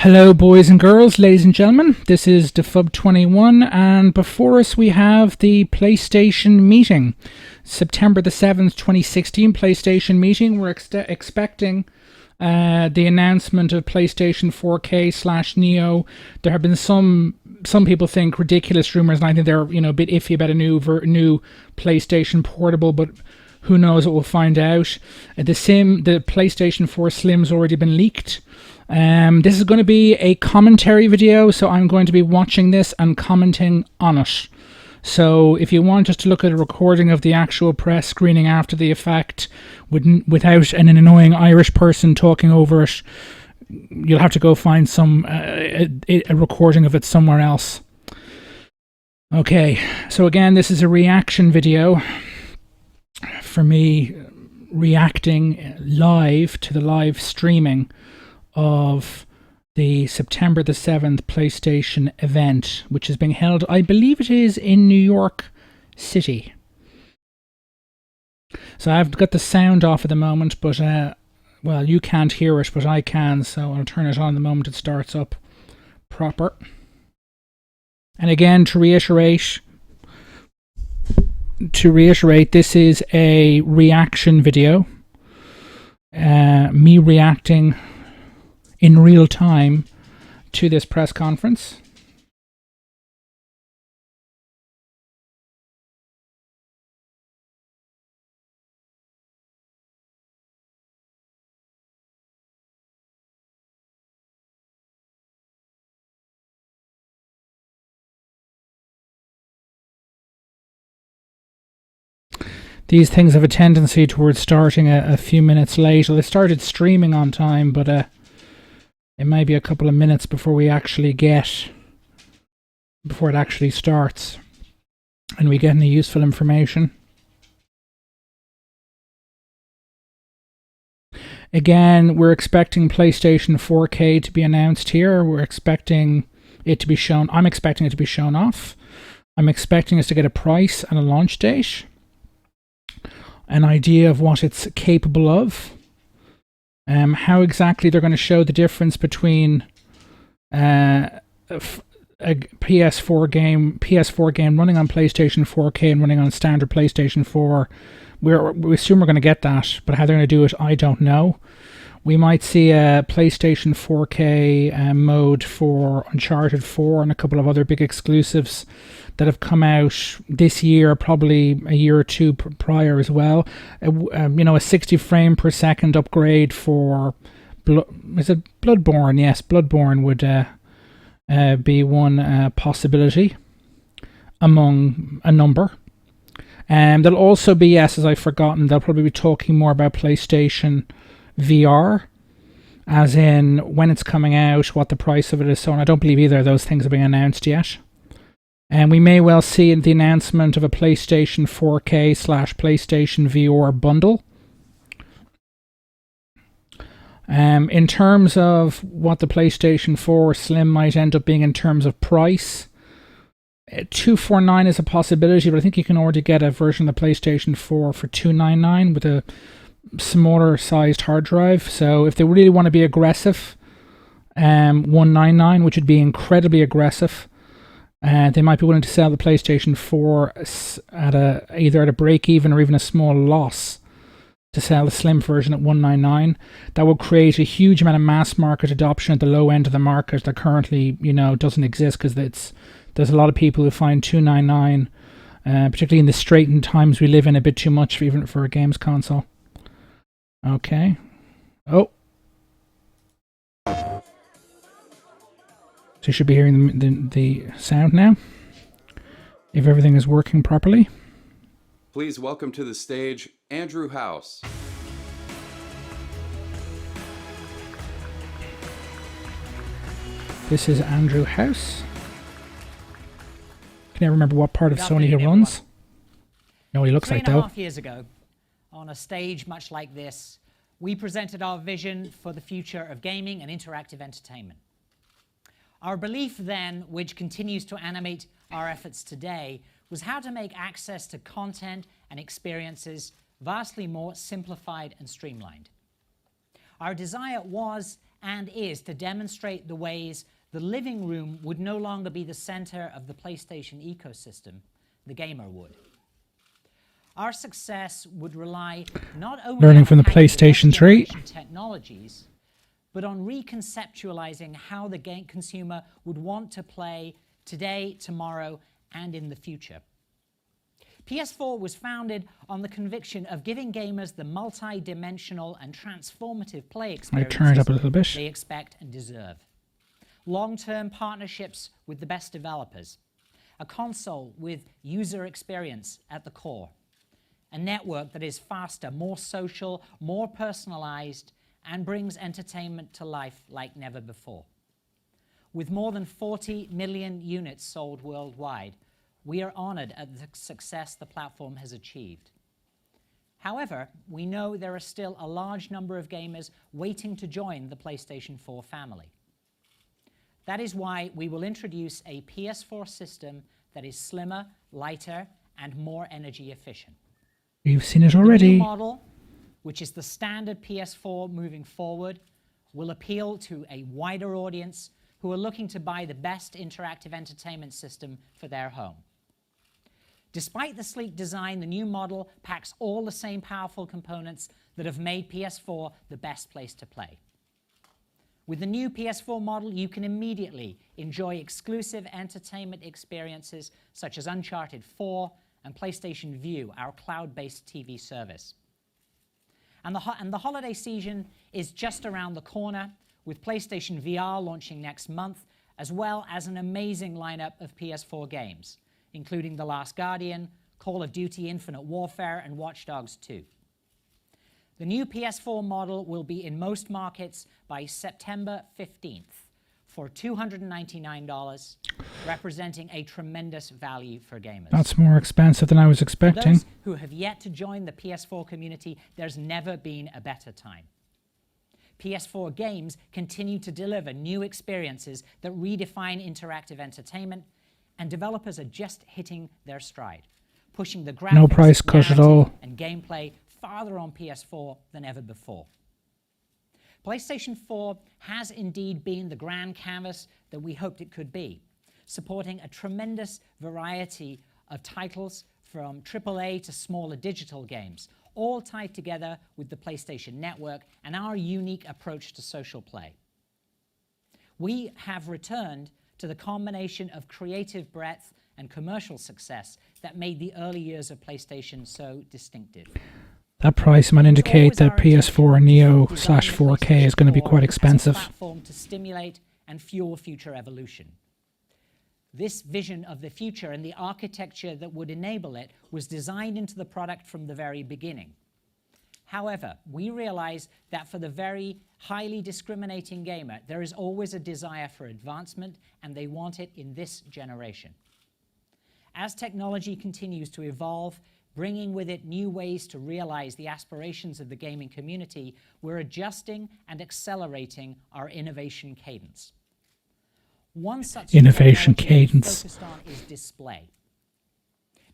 Hello boys and girls, ladies and gentlemen, this is Defub21 and before us we have the PlayStation meeting. September the 7th, 2016 PlayStation meeting. We're expecting the announcement of PlayStation 4K/Neo. There have been some people think ridiculous rumors, and I think they're a bit iffy about a new PlayStation Portable, but who knows what we'll find out. The PlayStation 4 Slim's already been leaked. This is going to be a commentary video, so I'm going to be watching this and commenting on it. So if you want just to look at a recording of the actual press screening after the effect without an annoying Irish person talking over it, you'll have to go find a recording of it somewhere else. Okay, so again, this is a reaction video for me reacting live to the live streaming of the September the 7th PlayStation event, which is being held, I believe it is in New York City. So I've got the sound off at the moment, but well, you can't hear it, but I can, so I'll turn it on the moment it starts up proper. And again, to reiterate, this is a reaction video. Me reacting in real time to this press conference. These things have a tendency towards starting a few minutes late. Well, they started streaming on time, but it might be a couple of minutes before it actually starts and we get any useful information. Again, we're expecting PlayStation 4K to be announced here. We're expecting it to be shown. I'm expecting it to be shown off. I'm expecting us to get a price and a launch date, an idea of what it's capable of. How exactly they're going to show the difference between a PS4 game running on PlayStation 4K and running on standard PlayStation 4. We assume we're going to get that, but how they're going to do it, I don't know. We might see a PlayStation 4K mode for Uncharted 4 and a couple of other big exclusives that have come out this year, probably a year or two prior as well. A 60 frame per second upgrade for Bloodborne? Yes, Bloodborne would be one possibility among a number. There'll also be, yes, as I've forgotten, they'll probably be talking more about PlayStation VR, as in when it's coming out, what the price of it is, so on. I don't believe either of those things are being announced yet. And we may well see the announcement of a PlayStation 4K/PlayStation VR bundle. In terms of what the PlayStation 4 Slim might end up being in terms of price, $249 is a possibility, but I think you can already get a version of the PlayStation 4 for $299 with a smaller sized hard drive. So if they really want to be aggressive, $199, which would be incredibly aggressive. They might be willing to sell the PlayStation 4 at either at a break even or even a small loss to sell the Slim version at $199. That would create a huge amount of mass market adoption at the low end of the market that currently doesn't exist, because there's a lot of people who find $299, particularly in the straitened times we live in, a bit too much even for a games console. Okay. Oh. So you should be hearing the sound now, if everything is working properly. Please welcome to the stage Andrew House. This is Andrew House. Can I remember what part of Sony he runs? No, he looks like though. 3.5 years ago, on a stage much like this, we presented our vision for the future of gaming and interactive entertainment. Our belief then, which continues to animate our efforts today, was how to make access to content and experiences vastly more simplified and streamlined. Our desire was and is to demonstrate the ways the living room would no longer be the center of the PlayStation ecosystem, the gamer would. Our success would rely not only Learning on from the PlayStation 3 technologies, but on reconceptualizing how the game consumer would want to play today, tomorrow, and in the future. PS4 was founded on the conviction of giving gamers the multi-dimensional and transformative play experiences turn it up a little bit. they expect and deserve. Long-term partnerships with the best developers, a console with user experience at the core, a network that is faster, more social, more personalized, and brings entertainment to life like never before. With more than 40 million units sold worldwide, we are honored at the success the platform has achieved. However, we know there are still a large number of gamers waiting to join the PlayStation 4 family. That is why we will introduce a PS4 system that is slimmer, lighter, and more energy efficient. You've seen it The already. new model, which is the standard PS4 moving forward, will appeal to a wider audience who are looking to buy the best interactive entertainment system for their home. Despite the sleek design, the new model packs all the same powerful components that have made PS4 the best place to play. With the new PS4 model, you can immediately enjoy exclusive entertainment experiences such as Uncharted 4 and PlayStation Vue, our cloud-based TV service. And the holiday season is just around the corner, with PlayStation VR launching next month, as well as an amazing lineup of PS4 games, including The Last Guardian, Call of Duty Infinite Warfare, and Watch Dogs 2. The new PS4 model will be in most markets by September 15th for $299, representing a tremendous value for gamers. That's more expensive than I was For expecting. those who have yet to join the PS4 community, there's never been a better time. PS4 games continue to deliver new experiences that redefine interactive entertainment, and developers are just hitting their stride, pushing the graphics, No price cut at narrative, all. and gameplay farther on PS4 than ever before. PlayStation 4 has indeed been the grand canvas that we hoped it could be, supporting a tremendous variety of titles from AAA to smaller digital games, all tied together with the PlayStation Network and our unique approach to social play. We have returned to the combination of creative breadth and commercial success that made the early years of PlayStation so distinctive. That price might indicate that PS4 Neo/4K is going to be quite expensive. As a platform to stimulate and fuel future evolution. This vision of the future and the architecture that would enable it was designed into the product from the very beginning. However, we realize that for the very highly discriminating gamer, there is always a desire for advancement, and they want it in this generation. As technology continues to evolve, bringing with it new ways to realize the aspirations of the gaming community, we're adjusting and accelerating our innovation cadence. One such Innovation technology cadence. focused on is display.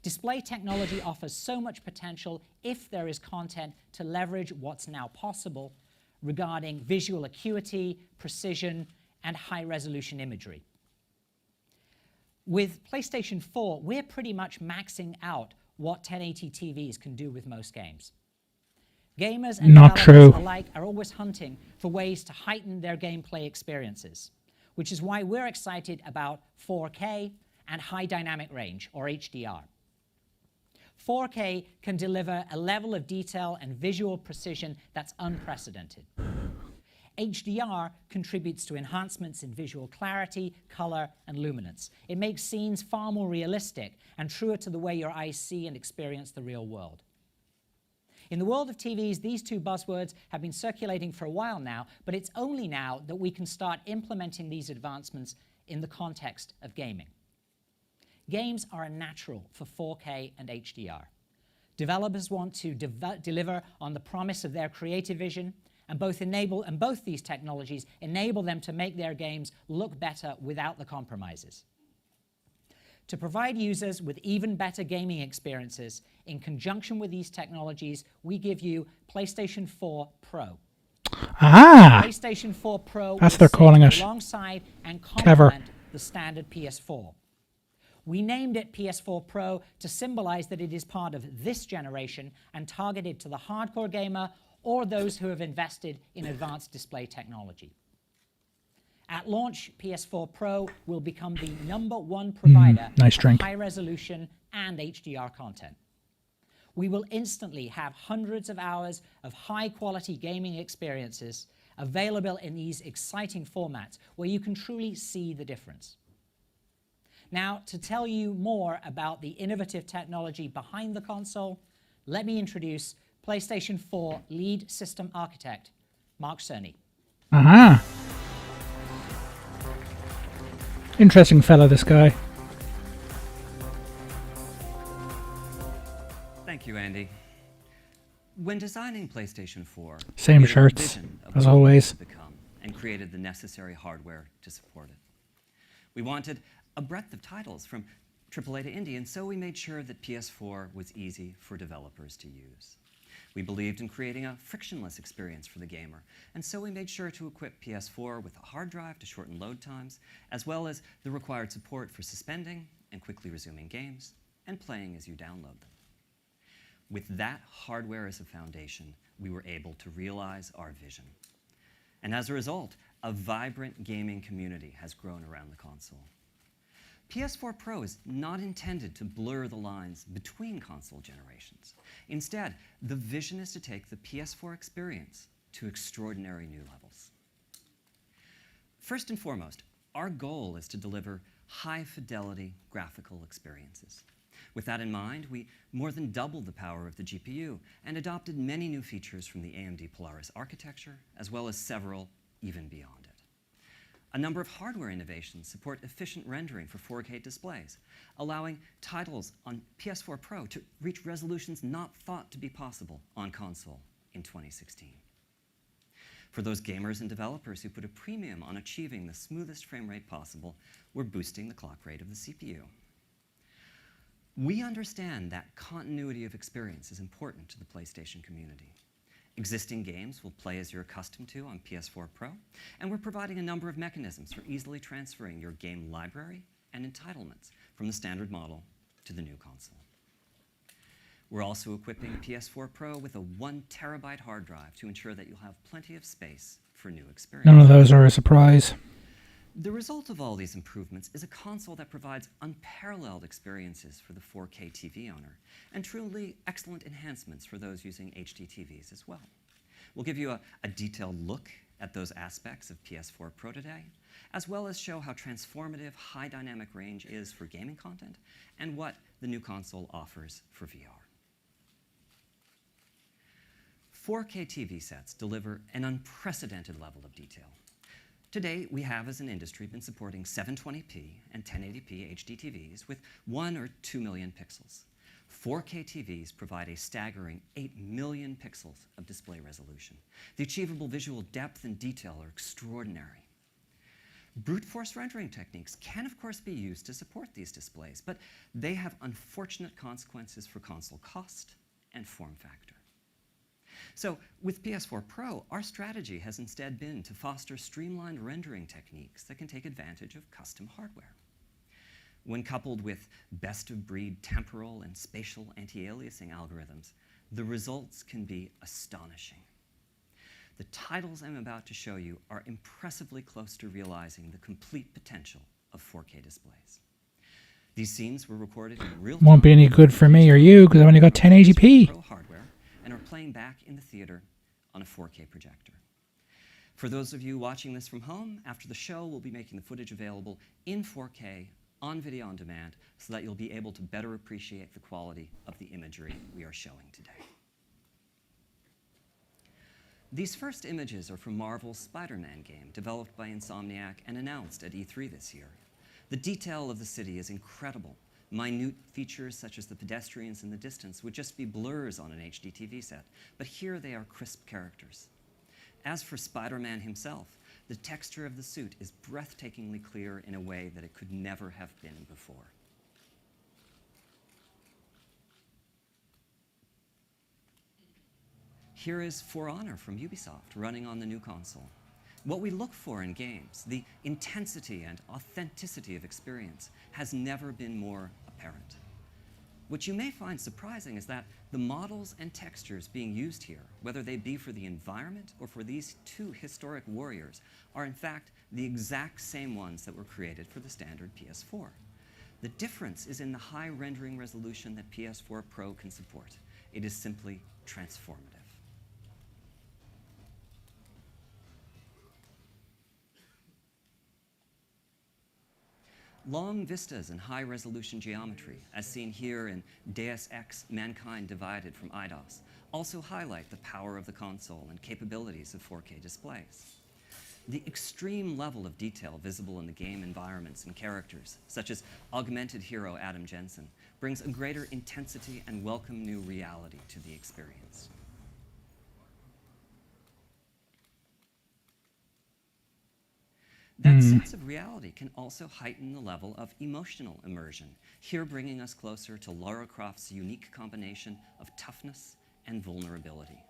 Display technology offers so much potential if there is content to leverage what's now possible regarding visual acuity, precision, and high-resolution imagery. With PlayStation 4, we're pretty much maxing out what 1080 TVs can do with most games. Gamers and Not developers true. alike are always hunting for ways to heighten their gameplay experiences, which is why we're excited about 4K and high dynamic range, or HDR. 4K can deliver a level of detail and visual precision that's unprecedented. HDR contributes to enhancements in visual clarity, color, and luminance. It makes scenes far more realistic and truer to the way your eyes see and experience the real world. In the world of TVs, these two buzzwords have been circulating for a while now, but it's only now that we can start implementing these advancements in the context of gaming. Games are a natural for 4K and HDR. Developers want to deliver on the promise of their creative vision, and both these technologies enable them to make their games look better without the compromises. To provide users with even better gaming experiences, in conjunction with these technologies, we give you PlayStation 4 Pro. Ah! PlayStation 4 Pro That's will what they're calling sit it. alongside and Clever. complement the standard PS4. We named it PS4 Pro to symbolize that it is part of this generation and targeted to the hardcore gamer or those who have invested in advanced display technology. At launch, PS4 Pro will become the #1 provider nice of drink. high-resolution and HDR content. We will instantly have hundreds of hours of high-quality gaming experiences available in these exciting formats where you can truly see the difference. Now, to tell you more about the innovative technology behind the console, let me introduce PlayStation 4 lead system architect, Mark Cerny. Aha! Interesting fellow, this guy. Thank you, Andy. When designing PlayStation 4, Same we had a shirts, vision of as what it always. would become and created the necessary hardware to support it. We wanted a breadth of titles from AAA to indie, and so we made sure that PS4 was easy for developers to use. We believed in creating a frictionless experience for the gamer, and so we made sure to equip PS4 with a hard drive to shorten load times, as well as the required support for suspending and quickly resuming games and playing as you download them. With that hardware as a foundation, we were able to realize our vision. And as a result, a vibrant gaming community has grown around the console. PS4 Pro is not intended to blur the lines between console generations. Instead, the vision is to take the PS4 experience to extraordinary new levels. First and foremost, our goal is to deliver high-fidelity graphical experiences. With that in mind, we more than doubled the power of the GPU and adopted many new features from the AMD Polaris architecture, as well as several even beyond it. A number of hardware innovations support efficient rendering for 4K displays, allowing titles on PS4 Pro to reach resolutions not thought to be possible on console in 2016. For those gamers and developers who put a premium on achieving the smoothest frame rate possible, we're boosting the clock rate of the CPU. We understand that continuity of experience is important to the PlayStation community. Existing games will play as you're accustomed to on PS4 Pro, and we're providing a number of mechanisms for easily transferring your game library and entitlements from the standard model to the new console. We're also equipping PS4 Pro with a 1 terabyte hard drive to ensure that you'll have plenty of space for new experiences. None of those are a surprise. The result of all these improvements is a console that provides unparalleled experiences for the 4K TV owner and truly excellent enhancements for those using HD TVs as well. We'll give you a detailed look at those aspects of PS4 Pro today, as well as show how transformative high dynamic range is for gaming content and what the new console offers for VR. 4K TV sets deliver an unprecedented level of detail. Today, we have as an industry been supporting 720p and 1080p HD TVs with 1 or 2 million pixels. 4K TVs provide a staggering 8 million pixels of display resolution. The achievable visual depth and detail are extraordinary. Brute force rendering techniques can, of course, be used to support these displays, but they have unfortunate consequences for console cost and form factor. So with PS4 Pro, our strategy has instead been to foster streamlined rendering techniques that can take advantage of custom hardware. When coupled with best-of-breed temporal and spatial anti-aliasing algorithms, the results can be astonishing. The titles I'm about to show you are impressively close to realizing the complete potential of 4K displays. These scenes were recorded in real time. Won't be any good for me or you because I've only got 1080p. Pro hardware and are playing back in the theater on a 4K projector. For those of you watching this from home, after the show, we'll be making the footage available in 4K on video on demand so that you'll be able to better appreciate the quality of the imagery we are showing today. These first images are from Marvel's Spider-Man game, developed by Insomniac and announced at E3 this year. The detail of the city is incredible. Minute features such as the pedestrians in the distance would just be blurs on an HD TV set, but here they are crisp characters. As for Spider-Man himself, the texture of the suit is breathtakingly clear in a way that it could never have been before. Here is For Honor from Ubisoft running on the new console. What we look for in games, the intensity and authenticity of experience, has never been more apparent. What you may find surprising is that the models and textures being used here, whether they be for the environment or for these two historic warriors, are in fact the exact same ones that were created for the standard PS4. The difference is in the high rendering resolution that PS4 Pro can support. It is simply transformative. Long vistas and high-resolution geometry, as seen here in Deus Ex: Mankind Divided from Eidos, also highlight the power of the console and capabilities of 4K displays. The extreme level of detail visible in the game environments and characters, such as augmented hero Adam Jensen, brings a greater intensity and welcome new reality to the experience. That sense of reality can also heighten the level of emotional immersion, here bringing us closer to Lara Croft's unique combination of toughness and vulnerability.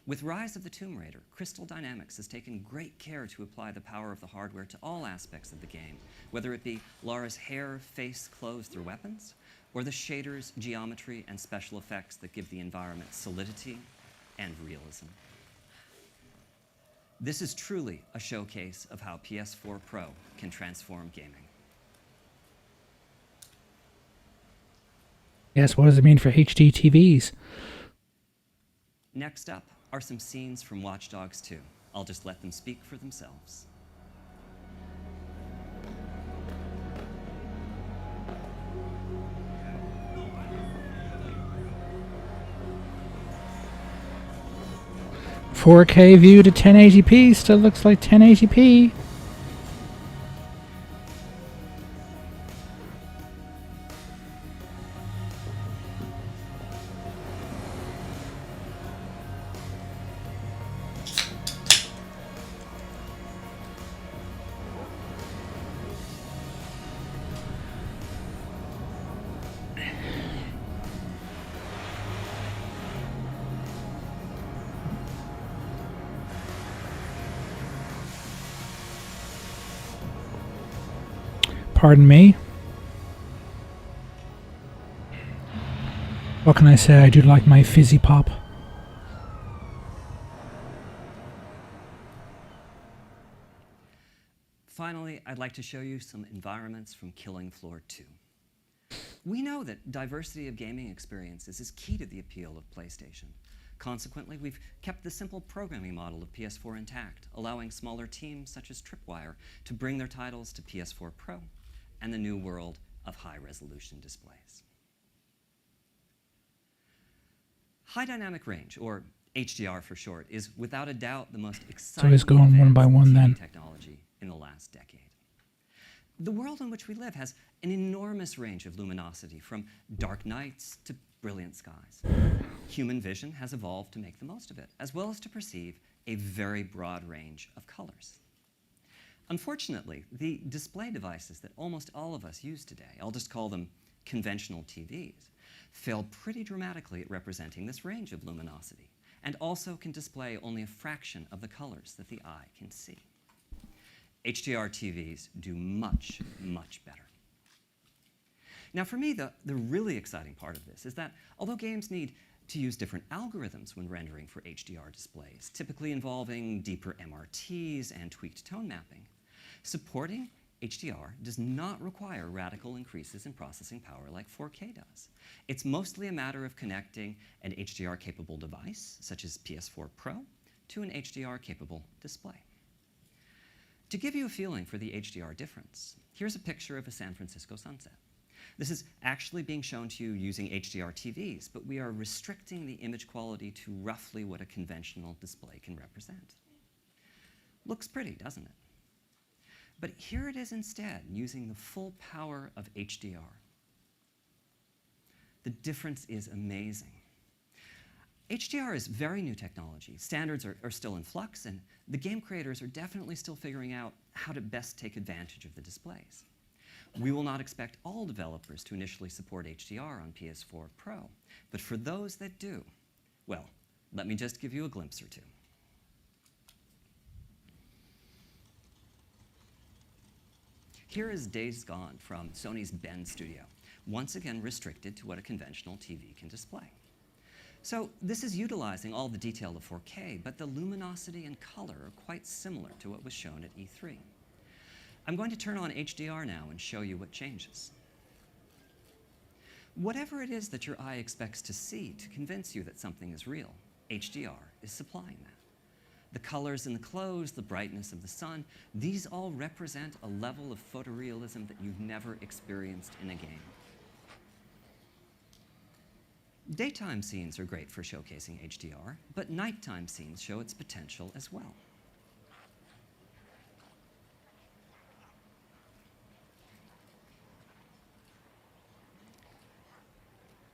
With Rise of the Tomb Raider, Crystal Dynamics has taken great care to apply the power of the hardware to all aspects of the game, whether it be Lara's hair, face, clothes through weapons, or the shaders, geometry, and special effects that give the environment solidity and realism. This is truly a showcase of how PS4 Pro can transform gaming. Yes, what does it mean for HD TVs? Next up are some scenes from Watch Dogs 2. I'll just let them speak for themselves. .4K view to 1080p still looks like 1080p. Pardon me. What can I say? I do like my fizzy pop. Finally, I'd like to show you some environments from Killing Floor 2. We know that diversity of gaming experiences is key to the appeal of PlayStation. Consequently, we've kept the simple programming model of PS4 intact, allowing smaller teams such as Tripwire to bring their titles to PS4 Pro and the new world of high-resolution displays. High dynamic range, or HDR for short, is without a doubt the most exciting it's going one by one TV then. technology in the last decade. The world in which we live has an enormous range of luminosity, from dark nights to brilliant skies. Human vision has evolved to make the most of it, as well as to perceive a very broad range of colors. Unfortunately, the display devices that almost all of us use today, I'll just call them conventional TVs, fail pretty dramatically at representing this range of luminosity, and also can display only a fraction of the colors that the eye can see. HDR TVs do much, much better. Now for me, the really exciting part of this is that although games need to use different algorithms when rendering for HDR displays, typically involving deeper MRTs and tweaked tone mapping, supporting HDR does not require radical increases in processing power like 4K does. It's mostly a matter of connecting an HDR-capable device, such as PS4 Pro, to an HDR-capable display. To give you a feeling for the HDR difference, here's a picture of a San Francisco sunset. This is actually being shown to you using HDR TVs, but we are restricting the image quality to roughly what a conventional display can represent. Looks pretty, doesn't it? But here it is instead, using the full power of HDR. The difference is amazing. HDR is very new technology. Standards are still in flux, and the game creators are definitely still figuring out how to best take advantage of the displays. We will not expect all developers to initially support HDR on PS4 Pro, but for those that do, well, Let me just give you a glimpse or two. Here is Days Gone from Sony's Bend studio, once again restricted to what a conventional TV can display. So this is utilizing all the detail of 4K, but the luminosity and color are quite similar to what was shown at E3. I'm going to turn on HDR now and show you what changes. Whatever it is that your eye expects to see to convince you that something is real, HDR is supplying that. The colors in the clothes, the brightness of the sun, these all represent a level of photorealism that you've never experienced in a game. Daytime scenes are great for showcasing HDR, but nighttime scenes show its potential as well.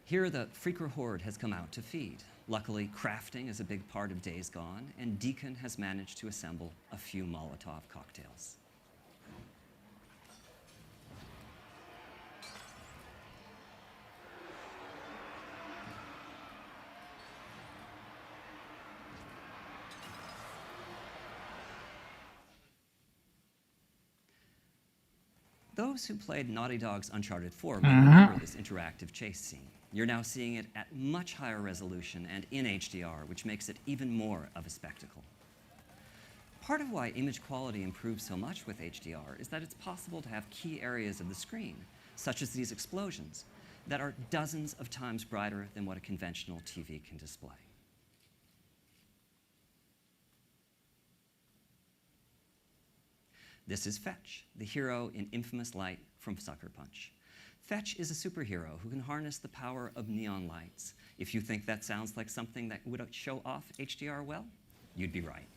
Here, the Freaker Horde has come out to feed. Luckily, crafting is a big part of Days Gone, and Deacon has managed to assemble a few Molotov cocktails. Those who played Naughty Dog's Uncharted 4 may remember this interactive chase scene. You're now seeing it at much higher resolution and in HDR, which makes it even more of a spectacle. Part of why image quality improves so much with HDR is that it's possible to have key areas of the screen, such as these explosions, that are dozens of times brighter than what a conventional TV can display. This is Fetch, the hero in infamous light from Sucker Punch. Fetch is a superhero who can harness the power of neon lights. If you think that sounds like something that would show off HDR well, you'd be right.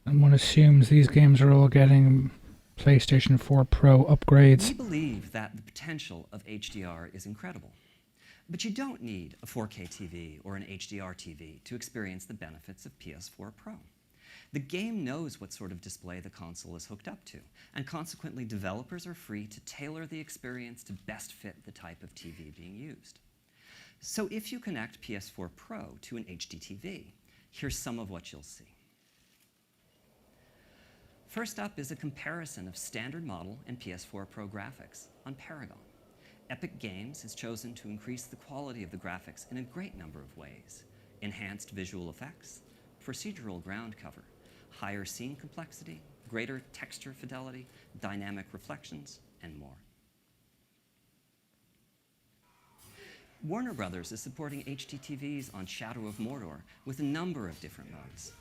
And one assumes these games are all getting PlayStation 4 Pro upgrades. We believe that the potential of HDR is incredible. But you don't need a 4K TV or an HDR TV to experience the benefits of PS4 Pro. The game knows what sort of display the console is hooked up to, and consequently developers are free to tailor the experience to best fit the type of TV being used. So if you connect PS4 Pro to an HD TV, here's some of what you'll see. First up is a comparison of standard model and PS4 Pro graphics on Paragon. Epic Games has chosen to increase the quality of the graphics in a great number of ways. Enhanced visual effects, procedural ground cover, higher scene complexity, greater texture fidelity, dynamic reflections, and more. Warner Brothers is supporting HD TVs on Shadow of Mordor with a number of different modes.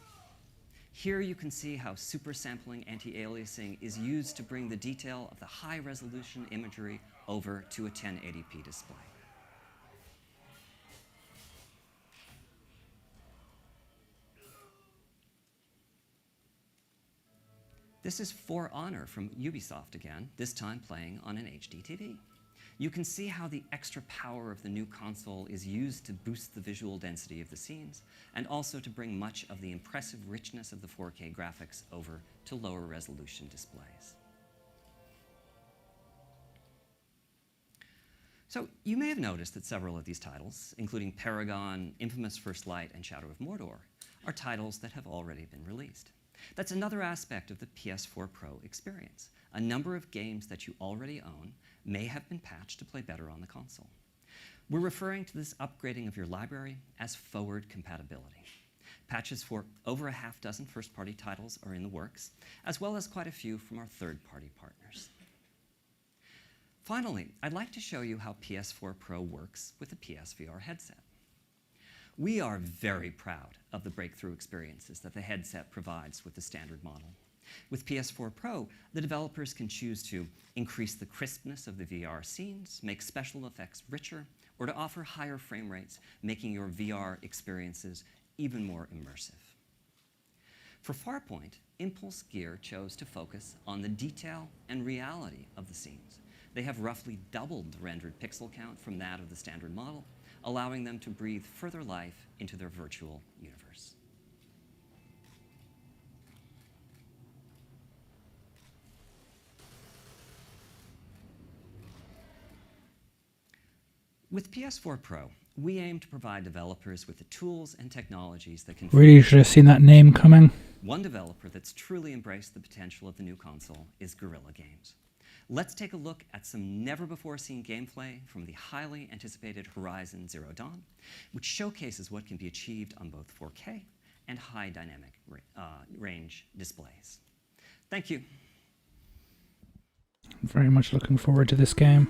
Here you can see how super sampling anti-aliasing is used to bring the detail of the high-resolution imagery over to a 1080p display. This is For Honor from Ubisoft again, this time playing on an HD TV. You can see how the extra power of the new console is used to boost the visual density of the scenes, and also to bring much of the impressive richness of the 4K graphics over to lower resolution displays. So you may have noticed that several of these titles, including Paragon, Infamous First Light, and Shadow of Mordor, are titles that have already been released. That's another aspect of the PS4 Pro experience. A number of games that you already own may have been patched to play better on the console. We're referring to this upgrading of your library as forward compatibility. Patches for over a half dozen first-party titles are in the works, as well as quite a few from our third-party partners. Finally, I'd like to show you how PS4 Pro works with a PSVR headset. We are very proud of the breakthrough experiences that the headset provides with the standard model. With PS4 Pro, the developers can choose to increase the crispness of the VR scenes, make special effects richer, or to offer higher frame rates, making your VR experiences even more immersive. For Farpoint, Impulse Gear chose to focus on the detail and reality of the scenes. They have roughly doubled the rendered pixel count from that of the standard model, allowing them to breathe further life into their virtual universe. With PS4 Pro, we aim to provide developers with the tools and technologies that can... Really should have seen that name coming. One developer that's truly embraced the potential of the new console is Guerrilla Games. Let's take a look at some never-before-seen gameplay from the highly anticipated Horizon Zero Dawn, which showcases what can be achieved on both 4K and high dynamic range displays. Thank you. I'm very much looking forward to this game.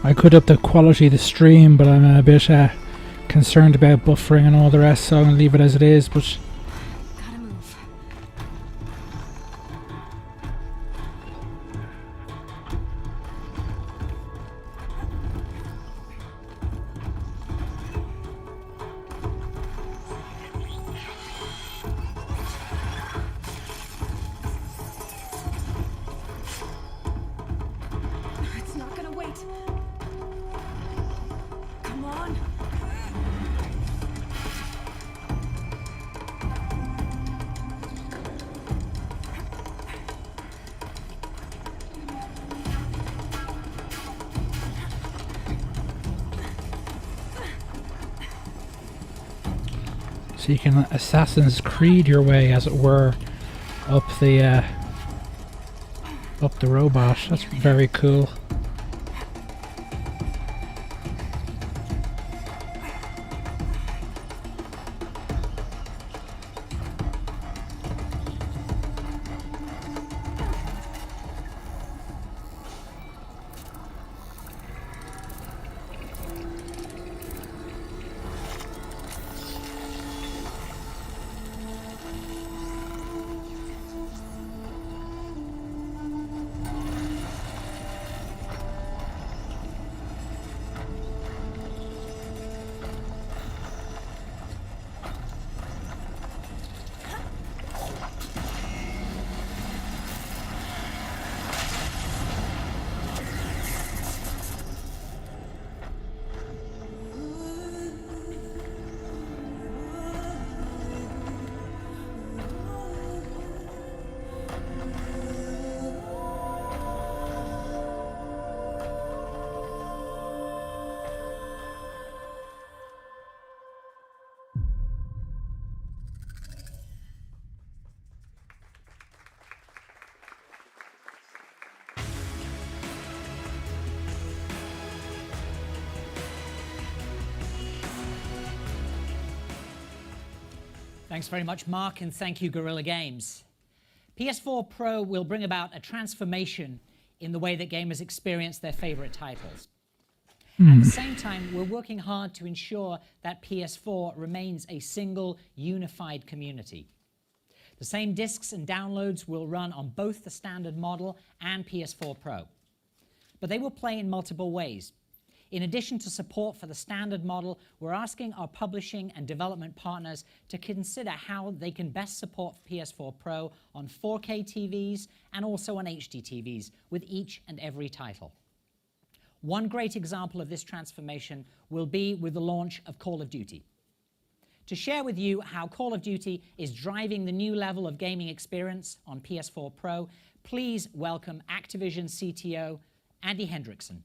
I could up the quality of the stream, but I'm a bit concerned about buffering and all the rest, so I'm going to leave it as it is. But Gotta move. It's not gonna wait. Come on. so you can Assassin's Creed your way, as it were, up the robot. That's very cool. Thanks very much, Mark, and thank you, Guerrilla Games. PS4 Pro will bring about a transformation in the way that gamers experience their favorite titles. At the same time, we're working hard to ensure that PS4 remains a single, unified community. The same discs and downloads will run on both the standard model and PS4 Pro. But they will play in multiple ways. In addition to support for the standard model, we're asking our publishing and development partners to consider how they can best support PS4 Pro on 4K TVs and also on HD TVs with each and every title. One great example of this transformation will be with the launch of Call of Duty. To share with you how Call of Duty is driving the new level of gaming experience on PS4 Pro, please welcome Activision CTO Andy Hendrickson.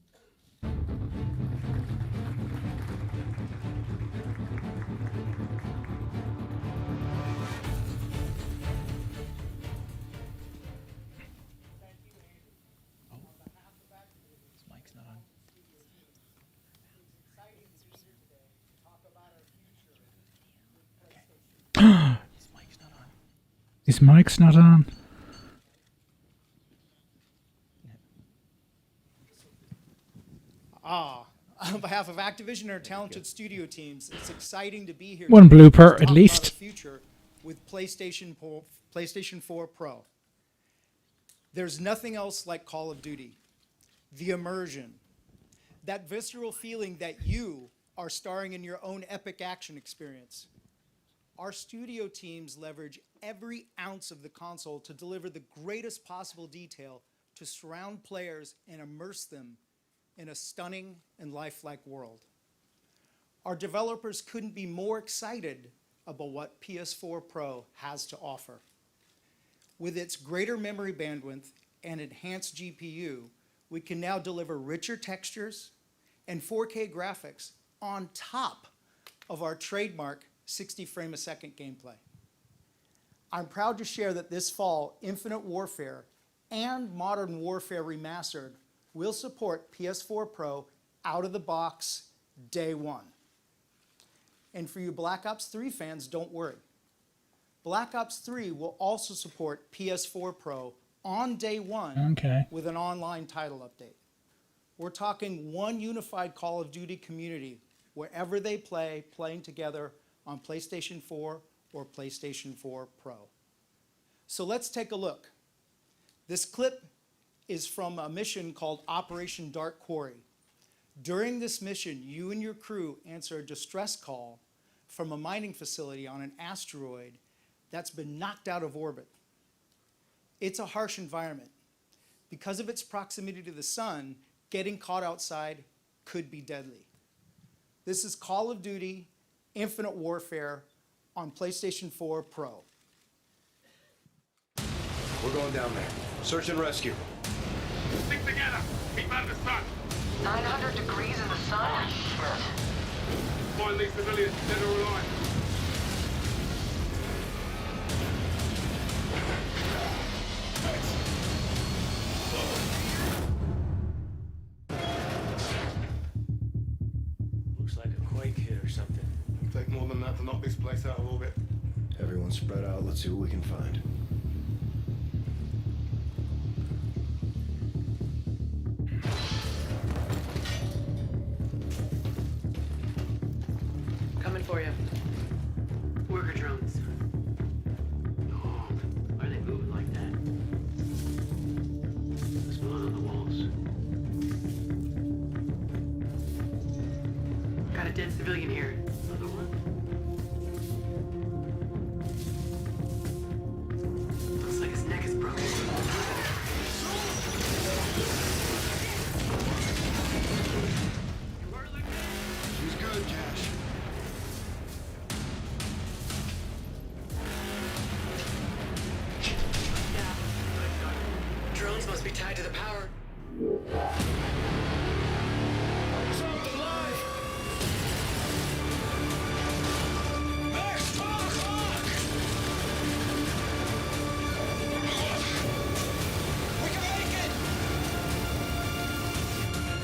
His mic's not on. On behalf of Activision and our talented studio teams, it's exciting to be here. One today to blooper, talk at about least. our future with PlayStation 4 Pro. There's nothing else like Call of Duty. The immersion, that visceral feeling that you are starring in your own epic action experience. Our studio teams leverage every ounce of the console to deliver the greatest possible detail to surround players and immerse them in a stunning and lifelike world. Our developers couldn't be more excited about what PS4 Pro has to offer. With its greater memory bandwidth and enhanced GPU, we can now deliver richer textures and 4K graphics on top of our trademark 60 frame a second gameplay. I'm proud to share that this fall, Infinite Warfare and Modern Warfare Remastered will support PS4 Pro out of the box day one. And for you Black Ops 3 fans, don't worry. Black Ops 3 will also support PS4 Pro on day one with an online title update. We're talking one unified Call of Duty community wherever they play, playing together on PlayStation 4 or PlayStation 4 Pro. So let's take a look. This clip is from a mission called Operation Dark Quarry. During this mission, you and your crew answer a distress call from a mining facility on an asteroid that's been knocked out of orbit. It's a harsh environment. Because of its proximity to the sun, getting caught outside could be deadly. This is Call of Duty Infinite Warfare on PlayStation 4 Pro. We're going down there. Search and rescue. Stick together. Keep out of the sun. 900 degrees in the sun? Find these civilians dead or alive. Looks like a quake hit or something. It'll take more than that to knock this place out of orbit. Everyone spread out. Let's see what we can find. Coming for you. Worker drones. Oh, why are they moving like that? What's going on the walls? Got a dead civilian here. Another one? Looks like his neck is broken. She's good, Cash. Drones must be tied to the power. Something alive! Max, 12 o'clock! We can make it!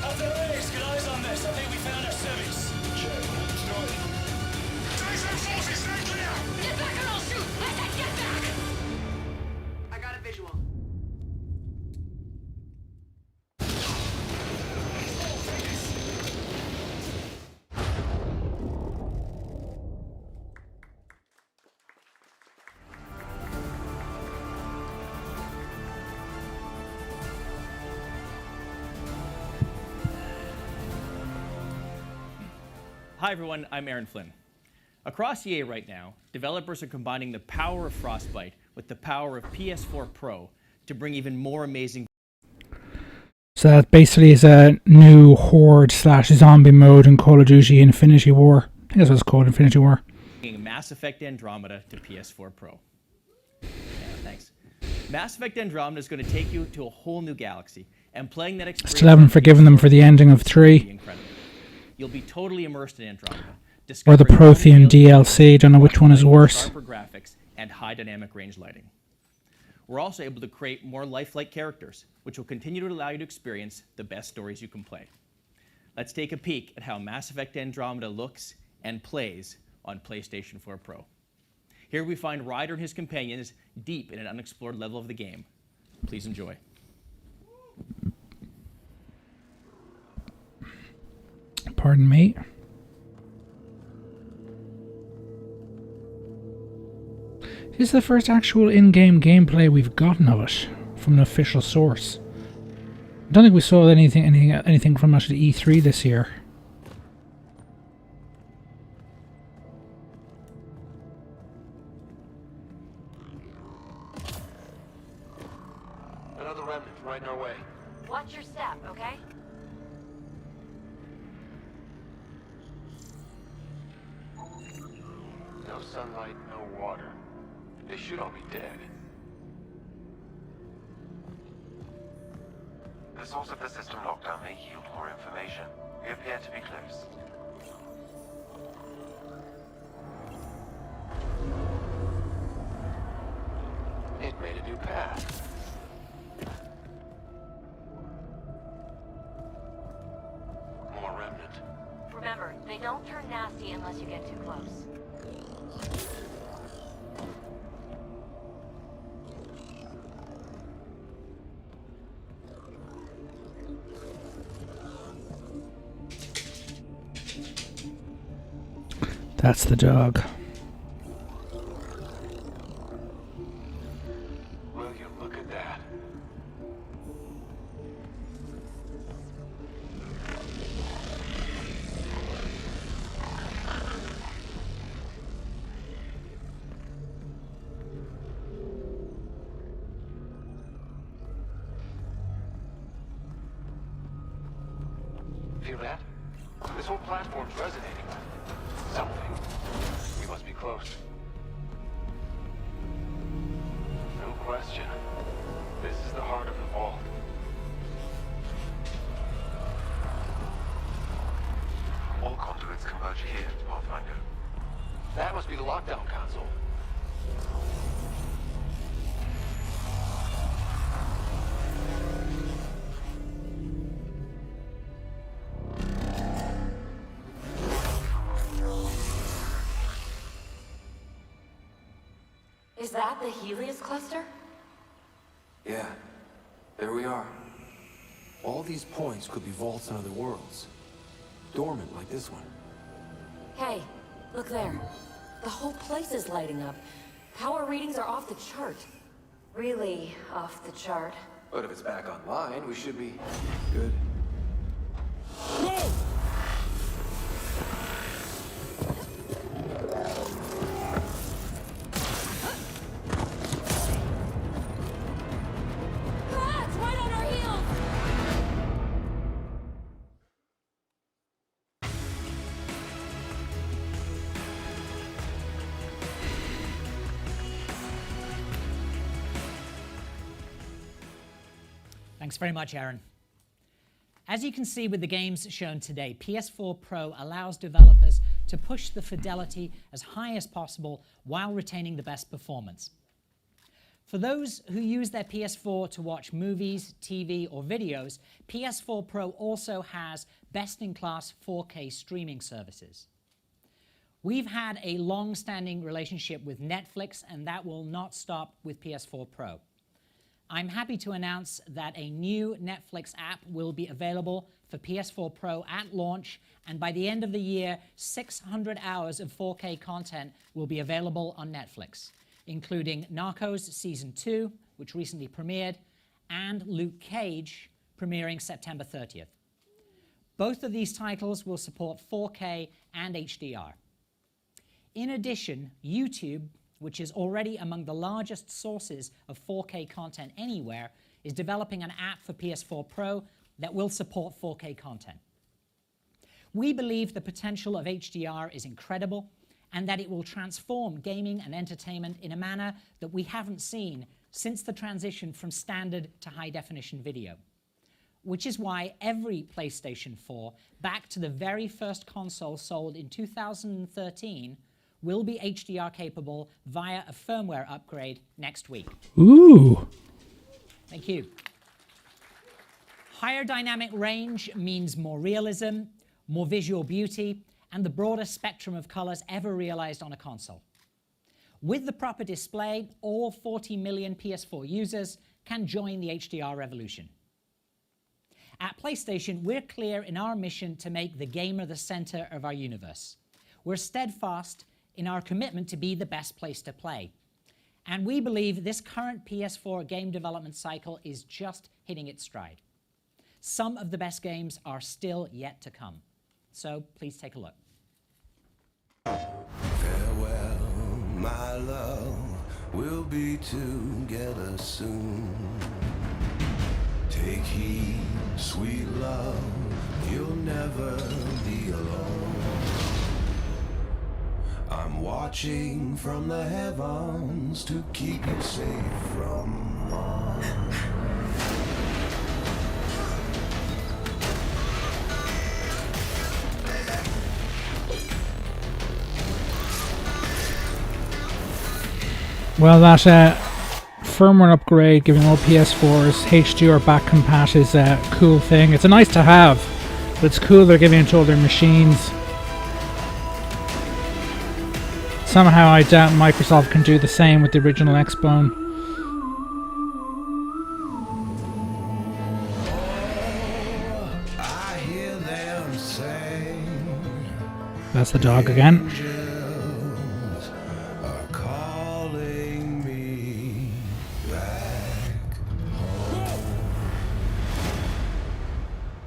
Out there, Ace, get eyes on this. I think we found our civvies. Check. Started. Jason forces, stay clear. Get back or I'll shoot! I said get back! I got a visual. Hi everyone, I'm Aaron Flynn. Across EA right now, developers are combining the power of Frostbite with the power of PS4 Pro to bring even more amazing So that basically is a new horde slash zombie mode in Call of Duty Infinity War. I think that's what it's called, Infinity War. Mass Effect Andromeda to PS4 Pro. Yeah, thanks. Mass Effect Andromeda is going to take you to a whole new galaxy, and playing that experience Still haven't forgiven them for the ending of 3. incredible. You'll be totally immersed in Andromeda. Or the discovering Prothean unreal DLC, don't know which one is worse. Sharper graphics and high dynamic range lighting. We're also able to create more lifelike characters, which will continue to allow you to experience the best stories you can play. Let's take a peek at how Mass Effect Andromeda looks and plays on PlayStation 4 Pro. Here we find Ryder and his companions deep in an unexplored level of the game. Please enjoy. Pardon me. This is the first actual in-game gameplay we've gotten of it from an official source. I don't think we saw anything from actually E3 this year. Another remnant right in our way. Watch your step, okay? No sunlight, no water. They should all be dead. The source of the system lockdown may yield more information. We appear to be close. It made a new path. More remnant. Remember, they don't turn nasty unless you get too close. That's the dog. Will you look at that? Feel that? This whole platform's resonating with something. We must be close. No question. This is the heart of the vault. All conduits converge here, Pathfinder. That must be the lockdown console. Is that the Helios cluster? Yeah, there we are. All these points could be vaults in other worlds. Dormant like this one. Hey, look there. The whole place is lighting up. Power readings are off the chart. Really off the chart. But if it's back online, we should be good. Ah, it's right on our heels! Thanks very much, Aaron. As you can see with the games shown today, PS4 Pro allows developers to push the fidelity as high as possible while retaining the best performance. For those who use their PS4 to watch movies, TV, or videos, PS4 Pro also has best-in-class 4K streaming services. We've had a long-standing relationship with Netflix, and that will not stop with PS4 Pro. I'm happy to announce that a new Netflix app will be available for PS4 Pro at launch, and by the end of the year, 600 hours of 4K content will be available on Netflix, including Narcos Season 2, which recently premiered, and Luke Cage, premiering September 30th. Both of these titles will support 4K and HDR. In addition, YouTube, which is already among the largest sources of 4K content anywhere, is developing an app for PS4 Pro that will support 4K content. We believe the potential of HDR is incredible and that it will transform gaming and entertainment in a manner that we haven't seen since the transition from standard to high-definition video. Which is why every PlayStation 4, back to the very first console sold in 2013, will be HDR capable via a firmware upgrade next week. Ooh. Thank you. Higher dynamic range means more realism, more visual beauty, and the broadest spectrum of colors ever realized on a console. With the proper display, all 40 million PS4 users can join the HDR revolution. At PlayStation, we're clear in our mission to make the gamer the center of our universe. We're steadfast in our commitment to be the best place to play. And we believe this current PS4 game development cycle is just hitting its stride. Some of the best games are still yet to come. So please take a look. Farewell, my love, we'll be together soon. Take heed, sweet love, you'll never be alone. I'm watching from the heavens to keep you safe from harm. Well, that firmware upgrade giving all PS4s HDR back compat is a cool thing. It's a nice to have, but it's cool they're giving it to all their machines. Somehow I doubt Microsoft can do the same with the original Xbone. I hear them say That's the dog again. angels are calling me back home.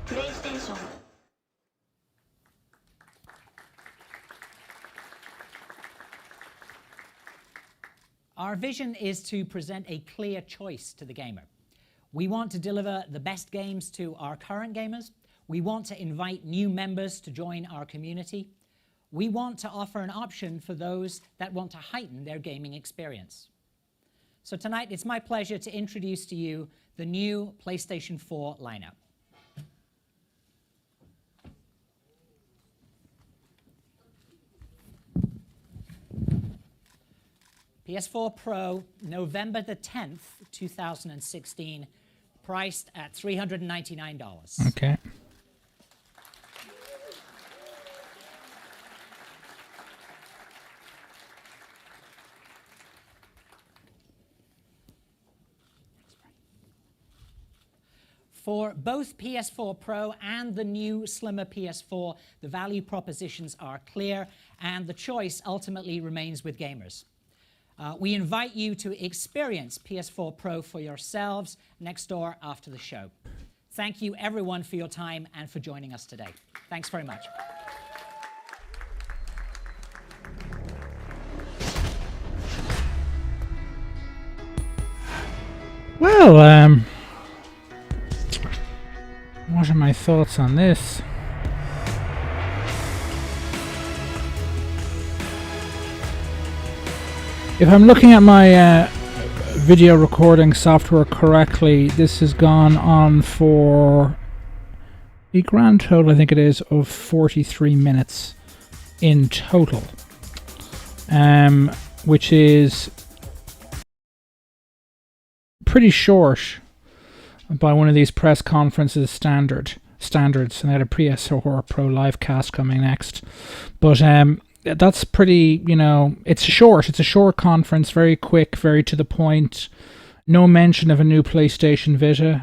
PlayStation. Our vision is to present a clear choice to the gamer. We want to deliver the best games to our current gamers. We want to invite new members to join our community. We want to offer an option for those that want to heighten their gaming experience. So tonight, it's my pleasure to introduce to you the new PlayStation 4 lineup. PS4 Pro, November the 10th, 2016, priced at $399. Okay. For both PS4 Pro and the new slimmer PS4, the value propositions are clear, and the choice ultimately remains with gamers. We invite you to experience PS4 Pro for yourselves next door after the show. Thank you, everyone, for your time and for joining us today. Thanks very much. Well, what are my thoughts on this? If I'm looking at my video recording software correctly, this has gone on for a grand total, I think it is, of 43 minutes in total, which is pretty short by one of these press conferences standards, and they had a PS4 Pro live cast coming next, but that's pretty, you know, it's a short conference, very quick, very to the point. No mention of a new PlayStation Vita,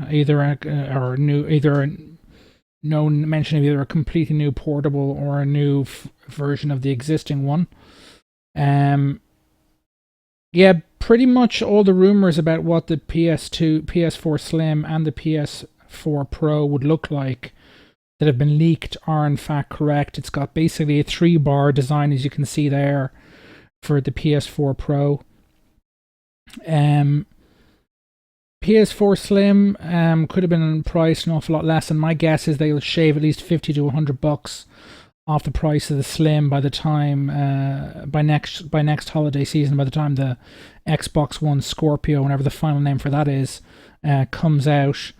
no mention of either a completely new portable or a new version of the existing one. Yeah, pretty much all the rumors about what the PS4 Slim and the PS4 Pro would look like that have been leaked are in fact correct. It's got basically a 3-bar design, as you can see there, for the PS4 Pro. PS4 Slim could have been priced an awful lot less, and my guess is they'll shave at least $50 to $100 off the price of the Slim by the time by next holiday season, by the time the Xbox One Scorpio, whatever the final name for that is, comes out.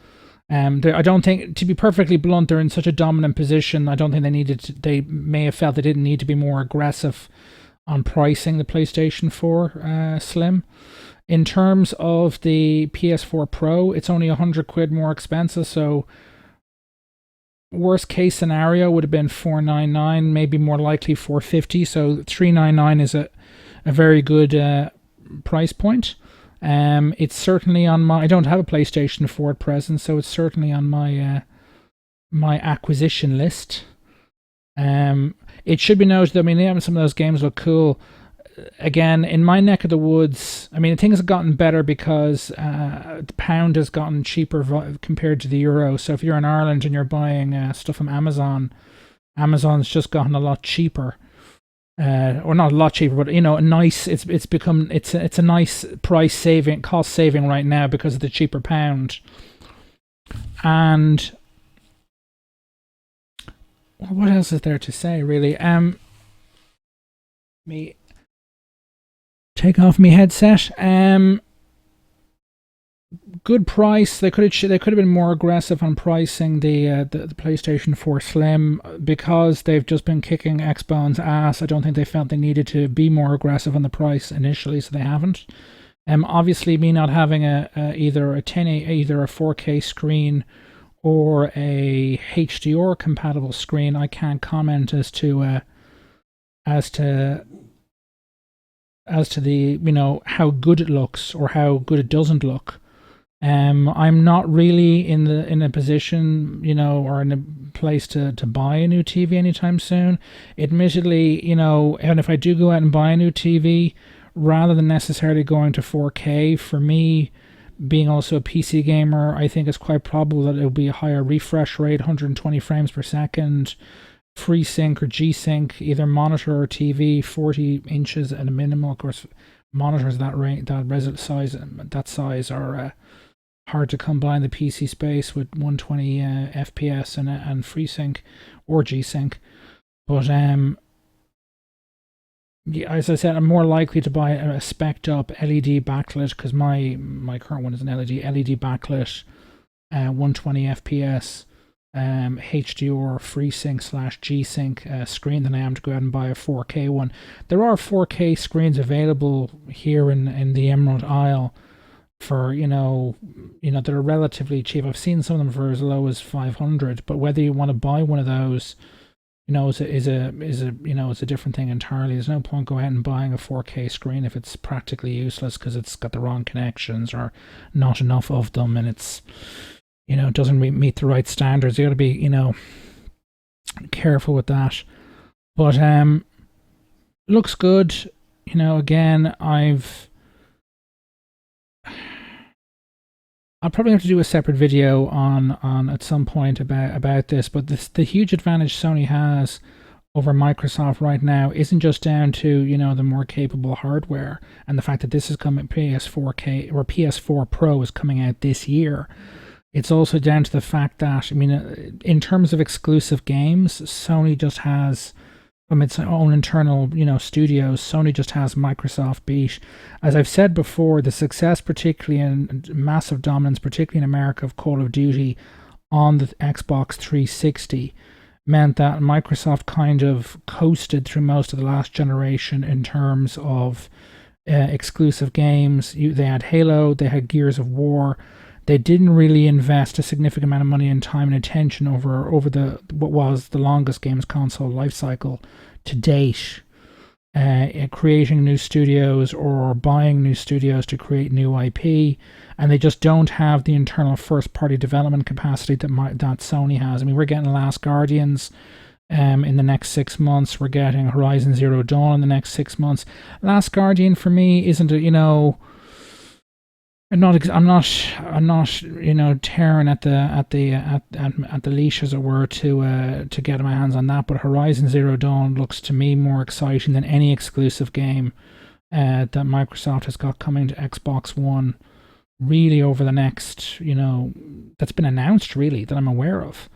I don't think, to be perfectly blunt, they're in such a dominant position. I don't think they may have felt they didn't need to be more aggressive on pricing the PlayStation 4 Slim. In terms of the PS4 Pro, it's only £100 more expensive, so worst case scenario would have been $499, maybe more likely $450. So $399 is a a very good price point. It's certainly on my. I don't have a PlayStation 4 at present, so it's certainly on my my acquisition list. It should be noted, I mean, some of those games look cool. Again, in my neck of the woods, I mean, things have gotten better because the pound has gotten cheaper compared to the euro. So if you're in Ireland and you're buying stuff from Amazon, Amazon's just gotten a lot cheaper. Or not a lot cheaper, but a nice. It's a nice cost saving right now because of the cheaper pound. And what else is there to say, really? Me take off my headset. Good price. They could have been more aggressive on pricing the PlayStation 4 Slim because they've just been kicking Xbone's ass. I don't think they felt they needed to be more aggressive on the price initially, so they haven't. Obviously, me not having either a 4K screen or a HDR compatible screen, I can't comment as to the how good it looks or how good it doesn't look. I'm not really in a position, or in a place to buy a new TV anytime soon. Admittedly, and if I do go out and buy a new TV, rather than necessarily going to 4K, for me, being also a PC gamer, I think it's quite probable that it'll be a higher refresh rate, 120 frames per second, FreeSync or G-Sync, either monitor or TV, 40 inches at a minimum. Of course, monitors that size are hard to come by in the PC space with 120 FPS and FreeSync or G-Sync. But yeah, as I said, I'm more likely to buy a spec'd up LED backlit because my current one is an LED backlit 120 FPS HDR FreeSync / G-Sync screen than I am to go out and buy a 4K one. There are 4K screens available here in the Emerald Isle for that are relatively cheap. I've seen some of them for as low as 500, but whether you want to buy one of those is a different thing entirely. There's no point going out and buying a 4K screen if it's practically useless because it's got the wrong connections or not enough of them, and it's it doesn't meet the right standards. You got to be careful with that. But looks good. Again, I'll probably have to do a separate video on at some point about this, but the huge advantage Sony has over Microsoft right now isn't just down to the more capable hardware and the fact that this is coming, PS4 Pro is coming out this year. It's also down to the fact that, in terms of exclusive games, Sony just has, from its own internal, studios, Sony just has Microsoft beat. As I've said before, the success, particularly in massive dominance, particularly in America, of Call of Duty on the Xbox 360 meant that Microsoft kind of coasted through most of the last generation in terms of exclusive games. They had Halo, they had Gears of War. They didn't really invest a significant amount of money and time and attention over what was the longest games console lifecycle to date, creating new studios or buying new studios to create new IP, and they just don't have the internal first-party development capacity that Sony has. We're getting Last Guardians in the next 6 months. We're getting Horizon Zero Dawn in the next 6 months. Last Guardian for me isn't I'm not tearing at the leash, as it were, to get my hands on that. But Horizon Zero Dawn looks to me more exciting than any exclusive game that Microsoft has got coming to Xbox One, really, over the next that's been announced, really, that I'm aware of.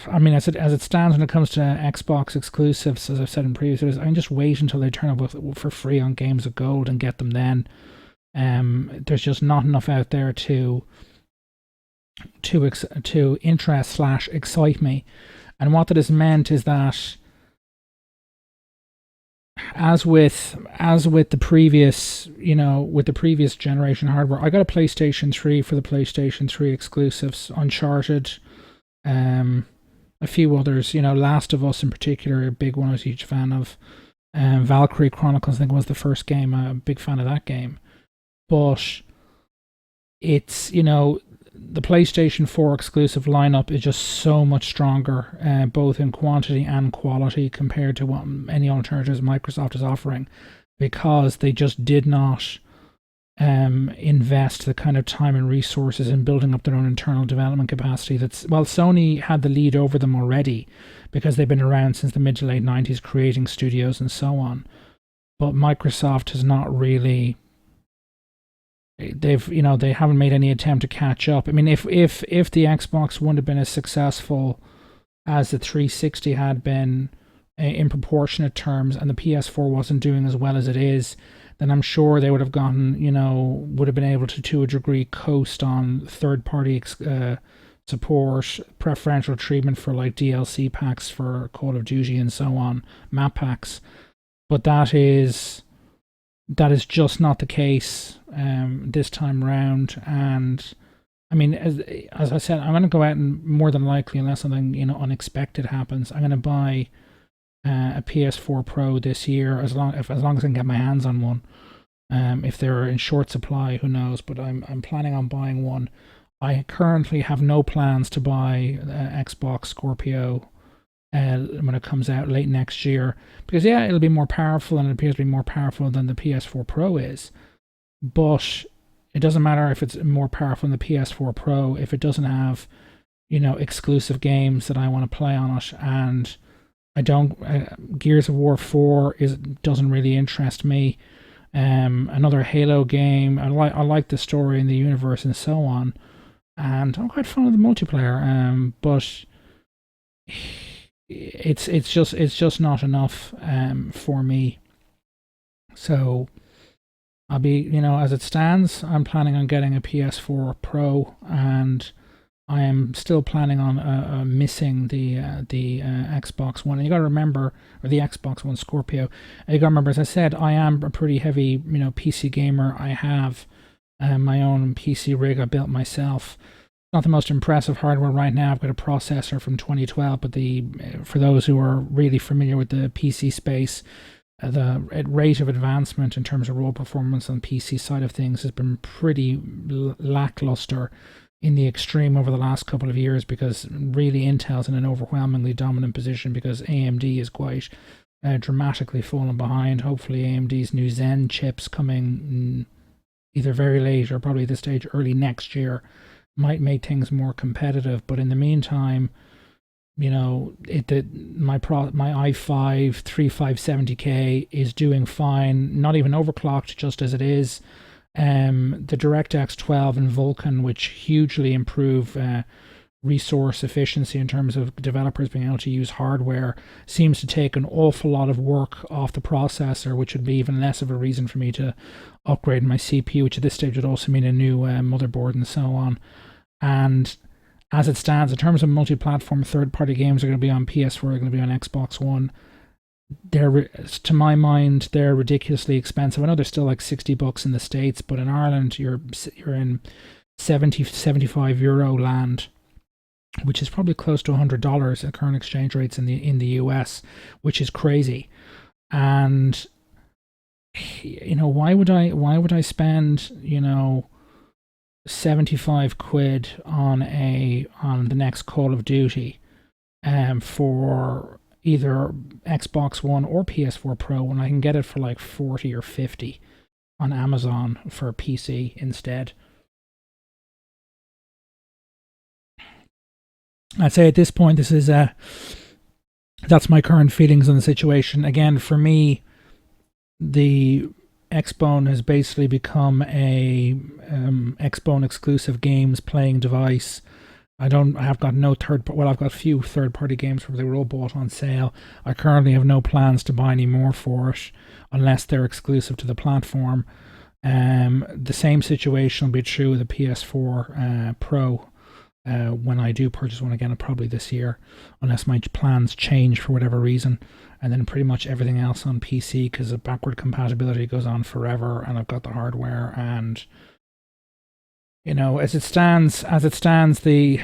As it stands when it comes to Xbox exclusives, as I've said in previous videos, I can just wait until they turn up for free on Games of Gold and get them then. There's just not enough out there to interest / excite me. And what that has meant is that, as with the previous, with the previous generation hardware, I got a PlayStation 3 for the PlayStation 3 exclusives, Uncharted, a few others, Last of Us in particular, a big one I was a huge fan of. Valkyrie Chronicles, I think, was the first game. I'm a big fan of that game. But it's, the PlayStation 4 exclusive lineup is just so much stronger, both in quantity and quality, compared to what any alternatives Microsoft is offering, because they just did not invest the kind of time and resources in building up their own internal development capacity. Sony had the lead over them already because they've been around since the mid to late 90s creating studios and so on. But Microsoft has not really, they haven't made any attempt to catch up. I mean, if the Xbox wouldn't have been as successful as the 360 had been in proportionate terms, and the PS4 wasn't doing as well as it is, then I'm sure they would have gotten, would have been able to a degree, coast on third-party support, preferential treatment for like DLC packs for Call of Duty and so on, map packs. But that is just not the case this time round. And I mean, as I said, I'm going to go out and more than likely, unless something unexpected happens, I'm going to buy a PS4 Pro this year, as long as I can get my hands on one. If they're in short supply, who knows? But I'm planning on buying one. I currently have no plans to buy Xbox Scorpio when it comes out late next year, because it'll be more powerful, and it appears to be more powerful than the PS4 Pro is. But it doesn't matter if it's more powerful than the PS4 Pro if it doesn't have, exclusive games that I want to play on it. And I don't. Gears of War 4 doesn't really interest me. Another Halo game. I like the story and the universe and so on, and I'm quite fond of the multiplayer. But it's just not enough for me. So I'll be, as it stands, I'm planning on getting a PS4 Pro, and I am still planning on missing the Xbox One. And you got to remember, or the Xbox One Scorpio. And you got to remember, as I said, I am a pretty heavy, PC gamer. I have my own PC rig I built myself. Not the most impressive hardware right now. I've got a processor from 2012, but for those who are really familiar with the PC space, the rate of advancement in terms of raw performance on the PC side of things has been pretty lackluster in the extreme over the last couple of years, because really Intel's in an overwhelmingly dominant position, because AMD is quite dramatically fallen behind. Hopefully AMD's new Zen chips coming either very late or probably at this stage early next year might make things more competitive. But in the meantime, my i5 3570K is doing fine, not even overclocked, just as it is. The DirectX 12 and Vulkan, which hugely improve resource efficiency in terms of developers being able to use hardware, seems to take an awful lot of work off the processor, which would be even less of a reason for me to upgrade my CPU, which at this stage would also mean a new motherboard and so on. And as it stands, in terms of multi-platform, third-party games are going to be on PS4, they're going to be on Xbox One. To my mind, they're ridiculously expensive. I know they're still like $60 in the States, but in Ireland, you're in 75 euro land, which is probably close to $100 at current exchange rates in the US, which is crazy. And why would I spend 75 quid on the next Call of Duty for either Xbox One or PS4 Pro when I can get it for like 40 or 50 on Amazon for a PC instead? I'd say at this point, that's my current feelings on the situation. Again, for me, the Xbone has basically become a Xbone exclusive games playing device. I've got a few third-party games where they were all bought on sale. I currently have no plans to buy any more for it unless they're exclusive to the platform. The same situation will be true with the PS4 Pro when I do purchase one again, probably this year, unless my plans change for whatever reason. And then pretty much everything else on PC, because the backward compatibility goes on forever, and I've got the hardware. And as it stands, the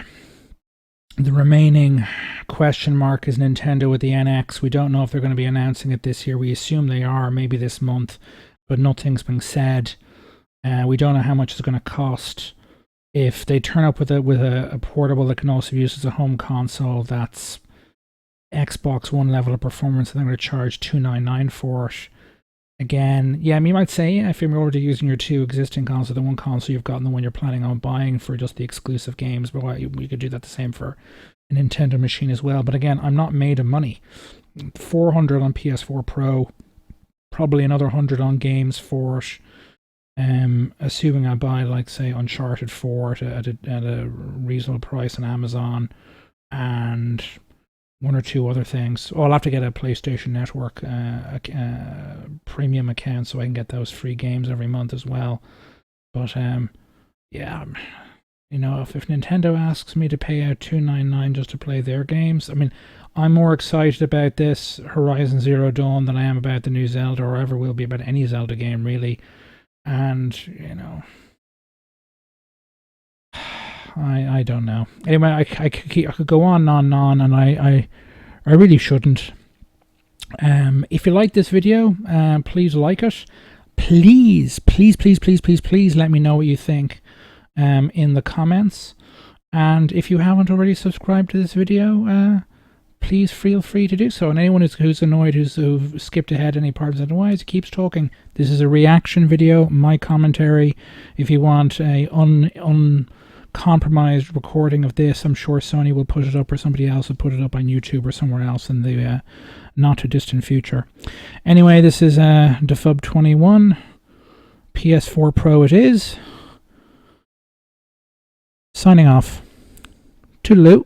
The remaining question mark is Nintendo with the NX. We don't know if they're going to be announcing it this year. We assume they are, maybe this month, but nothing's been said. We don't know how much it's going to cost. If they turn up with a portable that can also be used as a home console, that's Xbox One level of performance, and they're going to charge $299 for it. Again, yeah, you might say if you're already using your two existing consoles, the one console you've got and the one you're planning on buying for just the exclusive games, but well, you could do that the same for a Nintendo machine as well. But again, I'm not made of money. $400 on PS4 Pro, probably another $100 on games for it. Assuming I buy, like, say, Uncharted 4 at a reasonable price on Amazon, and one or two other things. Oh, I'll have to get a PlayStation Network premium account so I can get those free games every month as well. But yeah, you know, if Nintendo asks me to pay out $299 just to play their games, I mean, I'm more excited about this Horizon Zero Dawn than I am about the new Zelda, or ever will be about any Zelda game, really. And, you know, I don't know. Anyway, I could go on and on, and I really shouldn't. If you like this video, please like it. Please let me know what you think in the comments. And if you haven't already subscribed to this video, please feel free to do so. And anyone who's annoyed, who've skipped ahead any parts, otherwise keeps talking. This is a reaction video, my commentary. If you want a uncompromised recording of this, I'm sure Sony will put it up, or somebody else will put it up on YouTube or somewhere else in the not too distant future. Anyway, this is Defub 21. PS4 Pro it is. Signing off. Toodaloo.